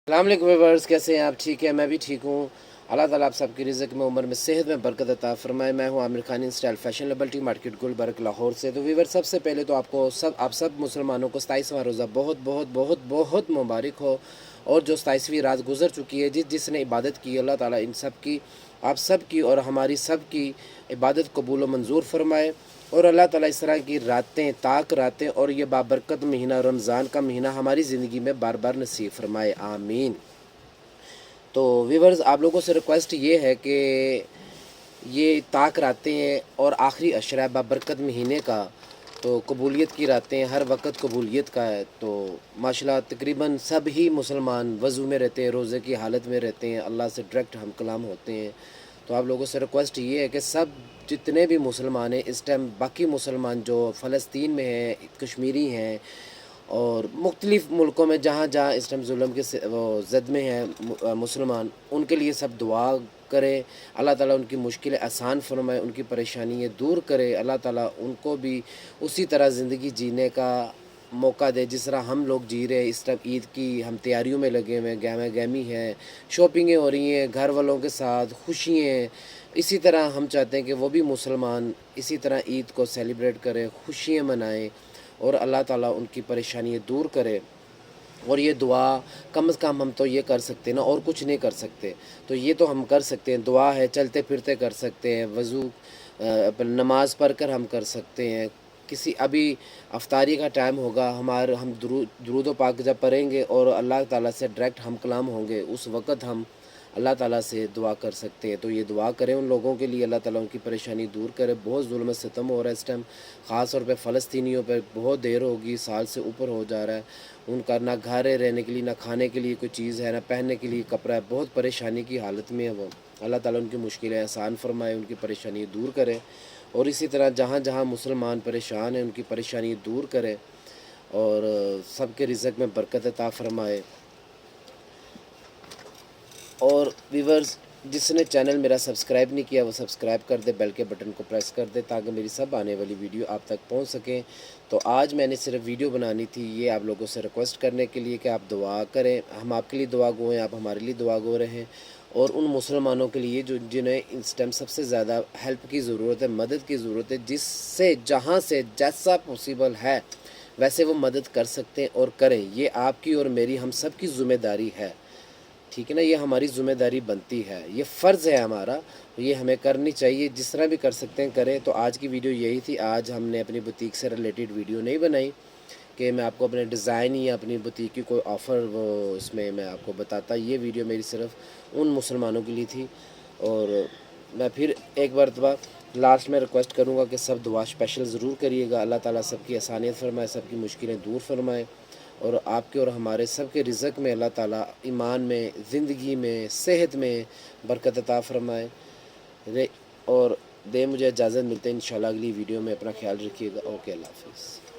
السلام علیکم ویورز، کیسے ہیں آپ؟ ٹھیک ہے، میں بھی ٹھیک ہوں۔ اللہ تعالیٰ آپ سب کی رزق میں، عمر میں، صحت میں برکت عطا فرمائے۔ میں ہوں Aamir Khan, style fashion Liberty Market Gulberg Lahore سے۔ تو ویور، سب سے پہلے تو آپ سب مسلمانوں کو 27واں روزہ بہت بہت بہت بہت مبارک ہو، اور جو 27ویں رات گزر چکی ہے، جس نے عبادت کی، اللہ تعالیٰ ان سب کی، آپ سب کی اور ہماری سب کی عبادت قبول و منظور فرمائے، اور اللہ تعالیٰ اس طرح کی راتیں، طاق راتیں اور یہ بابرکت مہینہ رمضان کا مہینہ ہماری زندگی میں بار بار نصیب فرمائے، آمین۔ تو ویورز، آپ لوگوں سے ریکویسٹ یہ ہے کہ یہ طاق راتیں ہیں اور آخری عشرہ ہے بابرکت مہینے کا، تو قبولیت کی راتیں، ہر وقت قبولیت کا ہے۔ تو ماشاءاللہ تقریباً سب ہی مسلمان وضو میں رہتے ہیں، روزے کی حالت میں رہتے ہیں، اللہ سے ڈائریکٹ ہم کلام ہوتے ہیں۔ تو آپ لوگوں سے ریکویسٹ یہ ہے کہ سب جتنے بھی مسلمان ہیں اس ٹائم، باقی مسلمان جو فلسطین میں ہیں، کشمیری ہیں، اور مختلف ملکوں میں جہاں جہاں اس ٹائم ظلم کے زد میں ہیں مسلمان، ان کے لیے سب دعا کرے، اللہ تعالیٰ ان کی مشکلیں آسان فرمائے، ان کی پریشانیاں دور کرے، اللہ تعالیٰ ان کو بھی اسی طرح زندگی جینے کا موقع دے جس طرح ہم لوگ جی رہے ہیں۔ اس ٹائم عید کی ہم تیاریوں میں لگے ہوئے ہیں، گہما گہمی ہے، شاپنگیں ہو رہی ہیں، گھر والوں کے ساتھ خوشی ہیں۔ اسی طرح ہم چاہتے ہیں کہ وہ بھی مسلمان اسی طرح عید کو سیلیبریٹ کریں، خوشیاں منائیں، اور اللہ تعالیٰ ان کی پریشانیاں دور کرے۔ اور یہ دعا کم از کم ہم تو یہ کر سکتے ہیں نا، اور کچھ نہیں کر سکتے، تو یہ تو ہم کر سکتے ہیں، دعا ہے، چلتے پھرتے کر سکتے ہیں، وضو نماز پڑھ کر ہم کر سکتے ہیں۔ کسی ابھی افطاری کا ٹائم ہوگا، ہم درود و پاک جب پڑھیں گے اور اللہ تعالیٰ سے ڈائریکٹ ہم کلام ہوں گے، اس وقت ہم اللہ تعالیٰ سے دعا کر سکتے ہیں۔ تو یہ دعا کریں ان لوگوں کے لیے، اللہ تعالیٰ ان کی پریشانی دور کرے۔ بہت ظلم و ستم ہو رہا ہے اس ٹائم، خاص طور پہ فلسطینیوں پہ بہت دیر ہوگی، سال سے اوپر ہو جا رہا ہے۔ ان کا نہ گھر ہے رہنے کے لیے، نہ کھانے کے لیے کوئی چیز ہے، نہ پہننے کے لیے کپڑا ہے، بہت پریشانی کی حالت میں ہے وہ۔ اللہ تعالیٰ ان کی مشکلیں آسان فرمائے، ان کی پریشانی دور کرے، اور اسی طرح جہاں جہاں مسلمان پریشان ہیں ان کی پریشانی دور کرے، اور سب کے رزق میں برکت عطا فرمائے۔ اور ویورز، جس نے چینل میرا سبسکرائب نہیں کیا وہ سبسکرائب کر دے، بیل کے بٹن کو پریس کر دے تاکہ میری سب آنے والی ویڈیو آپ تک پہنچ سکیں۔ تو آج میں نے صرف ویڈیو بنانی تھی یہ آپ لوگوں سے ریکویسٹ کرنے کے لیے کہ آپ دعا کریں، ہم آپ کے لیے دعا گو ہیں، آپ ہمارے لیے دعا گو رہیں، اور ان مسلمانوں کے لیے جنہیں اس ٹائم سب سے زیادہ ہیلپ کی ضرورت ہے، مدد کی ضرورت ہے، جس سے جہاں سے جیسا پاسبل ہے ویسے وہ مدد کر سکتے ہیں اور کریں۔ یہ آپ کی اور میری، ہم سب کی ذمہ داری ہے، ٹھیک ہے نا؟ یہ ہماری ذمہ داری بنتی ہے، یہ فرض ہے ہمارا، یہ ہمیں کرنی چاہیے، جس طرح بھی کر سکتے ہیں کریں۔ تو آج کی ویڈیو یہی تھی۔ آج ہم نے اپنی بوتیک سے ریلیٹڈ ویڈیو نہیں بنائی کہ میں آپ کو اپنے ڈیزائن یا اپنی بوتیک کی کوئی آفر اس میں میں آپ کو بتاتا۔ یہ ویڈیو میری صرف ان مسلمانوں کے لیے تھی، اور میں پھر ایک مرتبہ لاسٹ میں ریکویسٹ کروں گا کہ سب دعا اسپیشل ضرور کریے گا، اللہ تعالیٰ سب کی آسانیت فرمائے، سب کی مشکلیں دور فرمائے، اور آپ کے اور ہمارے سب کے رزق میں اللہ تعالیٰ ایمان میں، زندگی میں، صحت میں برکت عطا فرمائے۔ اور دے مجھے اجازت، ملتے ہیں انشاءاللہ اگلی ویڈیو میں، اپنا خیال رکھیے گا، اوکے، اللہ حافظ۔